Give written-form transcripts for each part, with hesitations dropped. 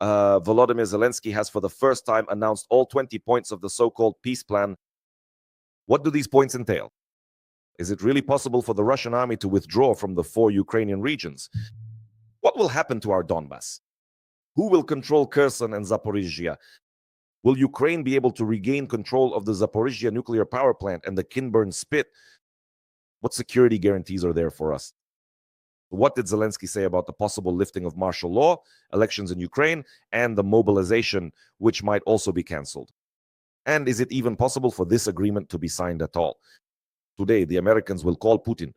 Volodymyr Zelensky has for the first time announced all 20 points of the so-called peace plan. What do these points entail? Is it really possible for the Russian army to withdraw from the 4 Ukrainian regions? What will happen to our Donbass? Who will control Kherson and Zaporizhzhia? Will Ukraine be able to regain control of the Zaporizhzhia Nuclear Power Plant and the Kinburn Spit? What security guarantees are there for us? What did Zelensky say about the possible lifting of martial law, elections in Ukraine, and the mobilization, which might also be cancelled? And is it even possible for this agreement to be signed at all? Today, the Americans will call Putin.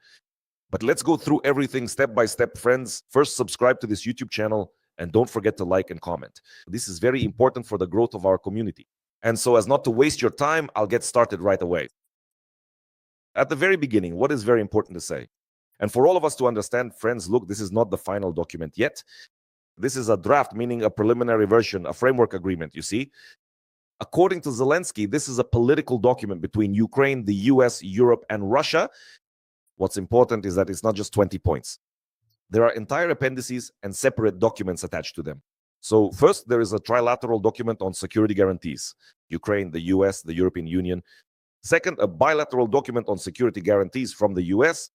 But let's go through everything step by step, friends. First, subscribe to this YouTube channel and don't forget to like and comment. This is very important for the growth of our community. And so as not to waste your time, I'll get started right away. At the very beginning, what is very important to say? And for all of us to understand, friends, look, this is not the final document yet. This is a draft, meaning a preliminary version, a framework agreement, you see. According to Zelensky, this is a political document between Ukraine, the US, Europe, and Russia. What's important is that it's not just 20 points. There are entire appendices and separate documents attached to them. So first, there is a trilateral document on security guarantees. Ukraine, the US, the European Union. Second, a bilateral document on security guarantees from the US.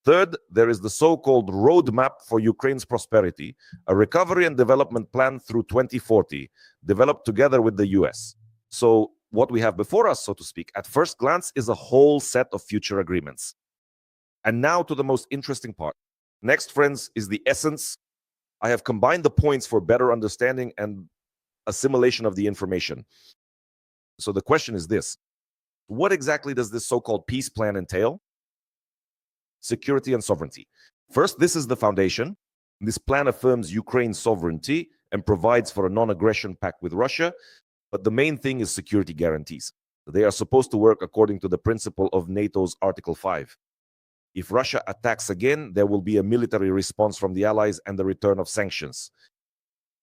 Third, there is the so-called roadmap for Ukraine's prosperity, a recovery and development plan through 2040, developed together with the US. So what we have before us, so to speak, at first glance is a whole set of future agreements. And now to the most interesting part. Next, friends, is the essence. I have combined the points for better understanding and assimilation of the information. So the question is this: what exactly does this so-called peace plan entail? Security and sovereignty. First, this is the foundation. This plan affirms Ukraine's sovereignty and provides for a non-aggression pact with Russia. But the main thing is security guarantees. They are supposed to work according to the principle of NATO's Article 5. If Russia attacks again, there will be a military response from the Allies and the return of sanctions.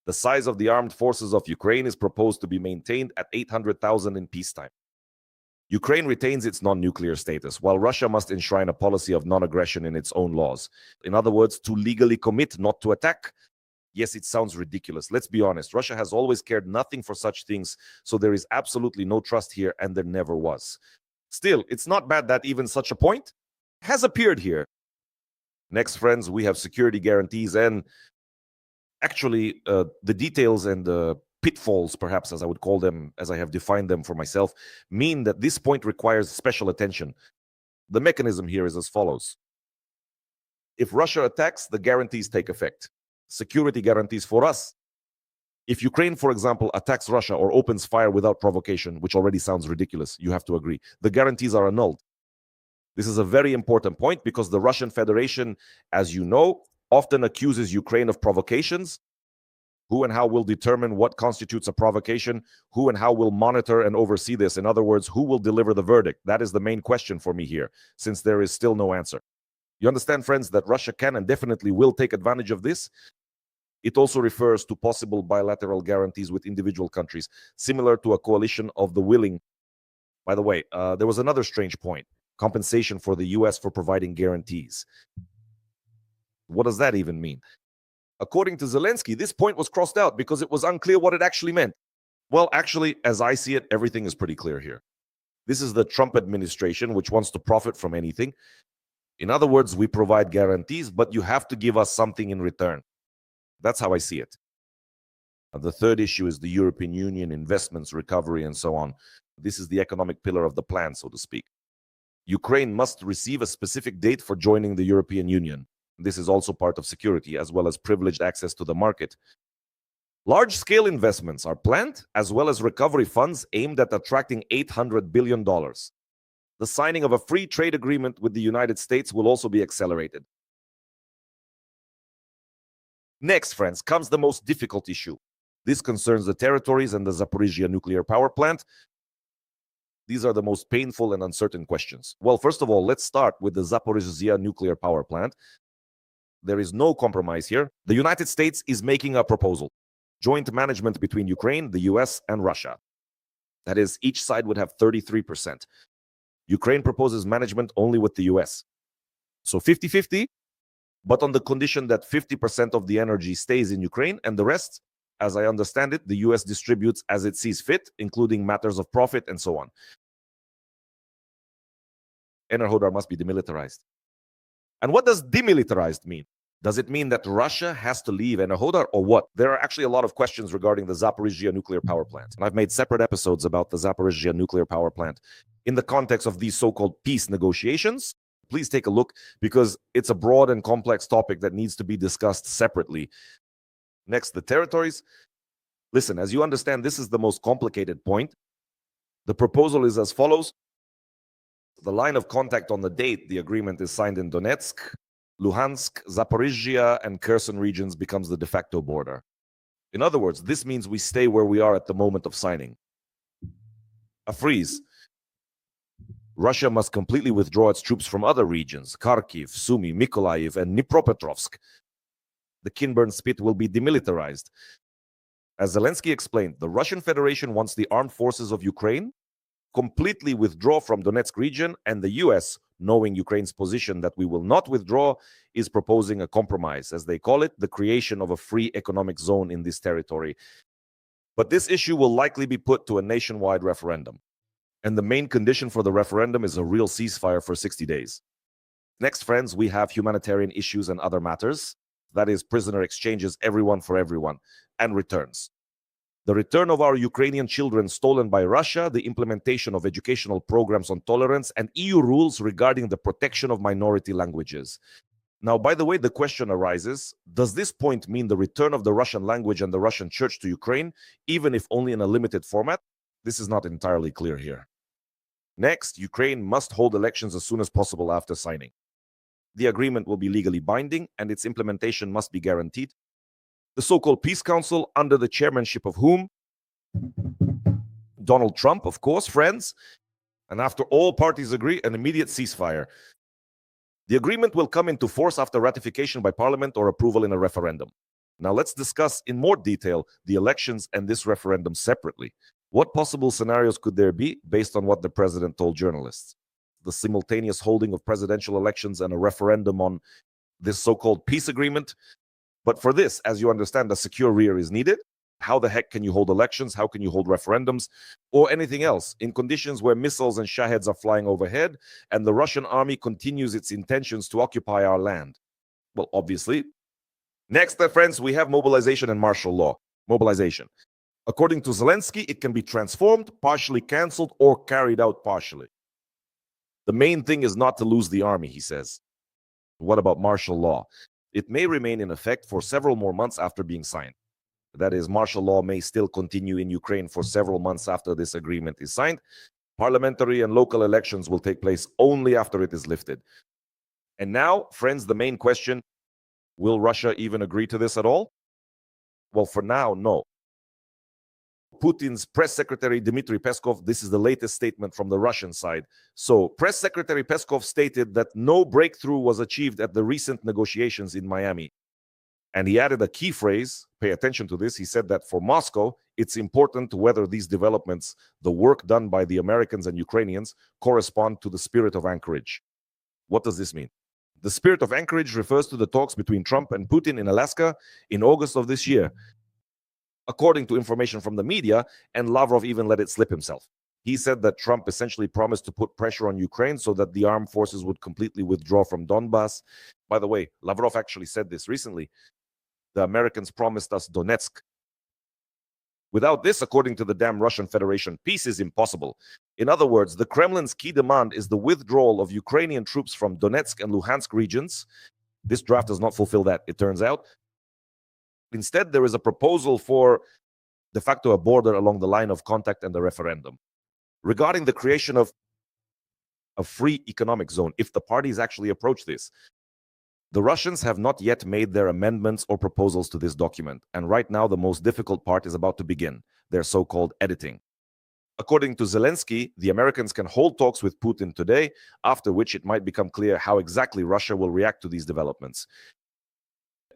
The size of the armed forces of Ukraine is proposed to be maintained at 800,000 in peacetime. Ukraine retains its non-nuclear status, while Russia must enshrine a policy of non-aggression in its own laws. In other words, to legally commit not to attack. Yes, it sounds ridiculous. Let's be honest. Russia has always cared nothing for such things, so there is absolutely no trust here, and there never was. Still, it's not bad that even such a point has appeared here. Next, friends, we have security guarantees, and actually the details and the pitfalls, perhaps as I would call them, as I have defined them for myself, mean that this point requires special attention. The mechanism here is as follows. If Russia attacks, the guarantees take effect. Security guarantees for us. If Ukraine, for example, attacks Russia or opens fire without provocation, which already sounds ridiculous, you have to agree, the guarantees are annulled. This is a very important point because the Russian Federation, as you know, often accuses Ukraine of provocations. Who and how will determine what constitutes a provocation? Who and how will monitor and oversee this? In other words, who will deliver the verdict? That is the main question for me here, since there is still no answer. You understand, friends, that Russia can and definitely will take advantage of this? It also refers to possible bilateral guarantees with individual countries, similar to a coalition of the willing. By the way, there was another strange point: compensation for the US for providing guarantees. What does that even mean? According to Zelensky, this point was crossed out because it was unclear what it actually meant. Well, actually, as I see it, everything is pretty clear here. This is the Trump administration, which wants to profit from anything. In other words, we provide guarantees, but you have to give us something in return. That's how I see it. The third issue is the European Union, investments, recovery, and so on. This is the economic pillar of the plan, so to speak. Ukraine must receive a specific date for joining the European Union. This is also part of security, as well as privileged access to the market. Large-scale investments are planned, as well as recovery funds aimed at attracting $800 billion. The signing of a free trade agreement with the United States will also be accelerated. Next, friends, comes the most difficult issue. This concerns the territories and the Zaporizhzhia Nuclear Power Plant. These are the most painful and uncertain questions. Well, first of all, let's start with the Zaporizhzhia Nuclear Power Plant. There is no compromise here. The United States is making a proposal. Joint management between Ukraine, the US, and Russia. That is, each side would have 33%. Ukraine proposes management only with the US. So 50-50, but on the condition that 50% of the energy stays in Ukraine and the rest As I understand it, the US distributes as it sees fit, including matters of profit and so on. Enerhodar must be demilitarized. And what does demilitarized mean? Does it mean that Russia has to leave Enerhodar or what? There are actually a lot of questions regarding the Zaporizhzhia Nuclear Power Plant. And I've made separate episodes about the Zaporizhzhia Nuclear Power Plant in the context of these so-called peace negotiations. Please take a look because it's a broad and complex topic that needs to be discussed separately. Next, the territories. Listen, as you understand, this is the most complicated point. The proposal is as follows. The line of contact on the date the agreement is signed in Donetsk, Luhansk, Zaporizhzhia, and Kherson regions becomes the de facto border. In other words, this means we stay where we are at the moment of signing. A freeze. Russia must completely withdraw its troops from other regions, Kharkiv, Sumy, Mykolaiv, and Dnipropetrovsk. The Kinburn Spit will be demilitarized. As Zelensky explained, the Russian Federation wants the armed forces of Ukraine completely withdraw from Donetsk region, and the US, knowing Ukraine's position that we will not withdraw, is proposing a compromise, as they call it, the creation of a free economic zone in this territory. But this issue will likely be put to a nationwide referendum. And the main condition for the referendum is a real ceasefire for 60 days. Next, friends, we have humanitarian issues and other matters. That is, prisoner exchanges, everyone for everyone, and returns. The return of our Ukrainian children stolen by Russia, the implementation of educational programs on tolerance, and EU rules regarding the protection of minority languages. Now, by the way, the question arises, does this point mean the return of the Russian language and the Russian church to Ukraine, even if only in a limited format? This is not entirely clear here. Next, Ukraine must hold elections as soon as possible after signing. The agreement will be legally binding, and its implementation must be guaranteed. The so-called Peace Council, under the chairmanship of whom? Donald Trump, of course, friends. And after all parties agree, an immediate ceasefire. The agreement will come into force after ratification by Parliament or approval in a referendum. Now let's discuss in more detail the elections and this referendum separately. What possible scenarios could there be based on what the president told journalists? The simultaneous holding of presidential elections and a referendum on this so-called peace agreement. But for this, as you understand, a secure rear is needed. How the heck can you hold elections? How can you hold referendums or anything else in conditions where missiles and Shaheds are flying overhead and the Russian army continues its intentions to occupy our land? Well, obviously. Next, friends, we have mobilization and martial law. Mobilization. According to Zelensky, it can be transformed, partially canceled, or carried out partially. The main thing is not to lose the army, he says. What about martial law? It may remain in effect for several more months after being signed. That is, martial law may still continue in Ukraine for several months after this agreement is signed. Parliamentary and local elections will take place only after it is lifted. And now, friends, the main question, will Russia even agree to this at all? Well, for now, no. Putin's press secretary, Dmitry Peskov, this is the latest statement from the Russian side. So, Press Secretary Peskov stated that no breakthrough was achieved at the recent negotiations in Miami. And he added a key phrase, pay attention to this, he said that for Moscow, it's important to whether these developments, the work done by the Americans and Ukrainians, correspond to the spirit of Anchorage. What does this mean? The spirit of Anchorage refers to the talks between Trump and Putin in Alaska in August of this year. According to information from the media, and Lavrov even let it slip himself. He said that Trump essentially promised to put pressure on Ukraine so that the armed forces would completely withdraw from Donbass. By the way, Lavrov actually said this recently. The Americans promised us Donetsk. Without this, according to the damn Russian Federation, peace is impossible. In other words, the Kremlin's key demand is the withdrawal of Ukrainian troops from Donetsk and Luhansk regions. This draft does not fulfill that, it turns out. Instead, there is a proposal for de facto a border along the line of contact and the referendum. Regarding the creation of a free economic zone, if the parties actually approach this, the Russians have not yet made their amendments or proposals to this document, and right now the most difficult part is about to begin, their so-called editing. According to Zelensky, the Americans can hold talks with Putin today, after which it might become clear how exactly Russia will react to these developments.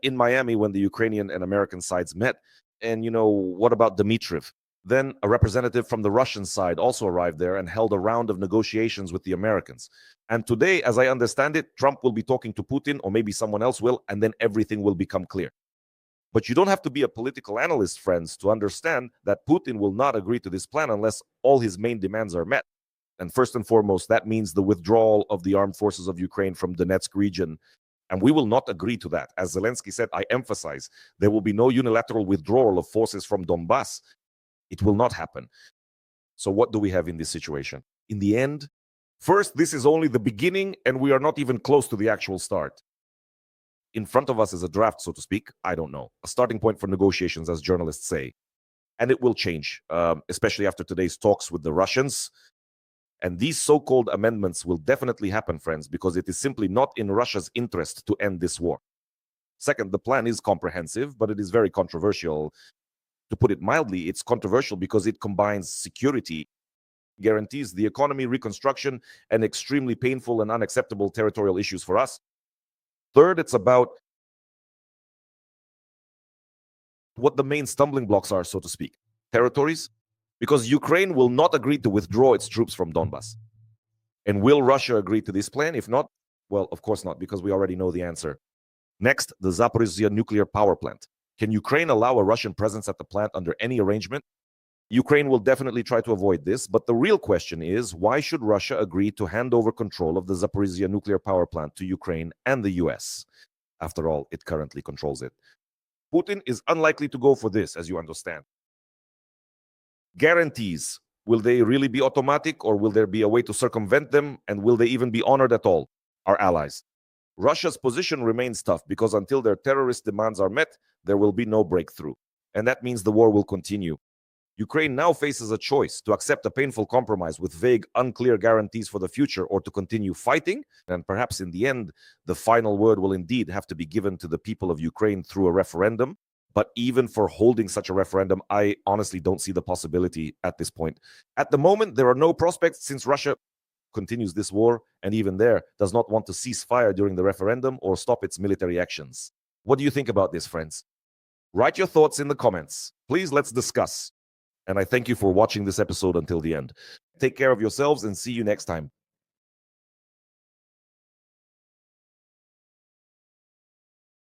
In Miami, when the Ukrainian and American sides met, and what about Dmitriev? Then a representative from the Russian side also arrived there and held a round of negotiations with the Americans. And today, as I understand it, Trump will be talking to Putin, or maybe someone else will, and then everything will become clear. But you don't have to be a political analyst, friends, to understand that Putin will not agree to this plan unless all his main demands are met. And first and foremost, that means the withdrawal of the armed forces of Ukraine from Donetsk region. And we will not agree to that. As Zelensky said, I emphasize, there will be no unilateral withdrawal of forces from Donbass. It will not happen. So what do we have in this situation? In the end, first, this is only the beginning, and we are not even close to the actual start. In front of us is a draft, so to speak. I don't know. A starting point for negotiations, as journalists say. And it will change, especially after today's talks with the Russians. And these so-called amendments will definitely happen, friends, because it is simply not in Russia's interest to end this war. Second, the plan is comprehensive, but it is very controversial. To put it mildly, it's controversial because it combines security, guarantees the economy, reconstruction, and extremely painful and unacceptable territorial issues for us. Third, it's about what the main stumbling blocks are, so to speak. Territories, because Ukraine will not agree to withdraw its troops from Donbass. And will Russia agree to this plan? If not, well, of course not, because we already know the answer. Next, the Zaporizhzhia Nuclear Power Plant. Can Ukraine allow a Russian presence at the plant under any arrangement? Ukraine will definitely try to avoid this, but the real question is, why should Russia agree to hand over control of the Zaporizhzhia Nuclear Power Plant to Ukraine and the US? After all, it currently controls it. Putin is unlikely to go for this, as you understand. Guarantees. Will they really be automatic, or will there be a way to circumvent them, and will they even be honored at all? Our allies. Russia's position remains tough because until their terrorist demands are met, there will be no breakthrough. And that means the war will continue. Ukraine now faces a choice to accept a painful compromise with vague, unclear guarantees for the future, or to continue fighting. And perhaps in the end, the final word will indeed have to be given to the people of Ukraine through a referendum. But even for holding such a referendum, I honestly don't see the possibility at this point. At the moment, there are no prospects since Russia continues this war, and even there does not want to cease fire during the referendum or stop its military actions. What do you think about this, friends? Write your thoughts in the comments. Please, let's discuss. And I thank you for watching this episode until the end. Take care of yourselves and see you next time.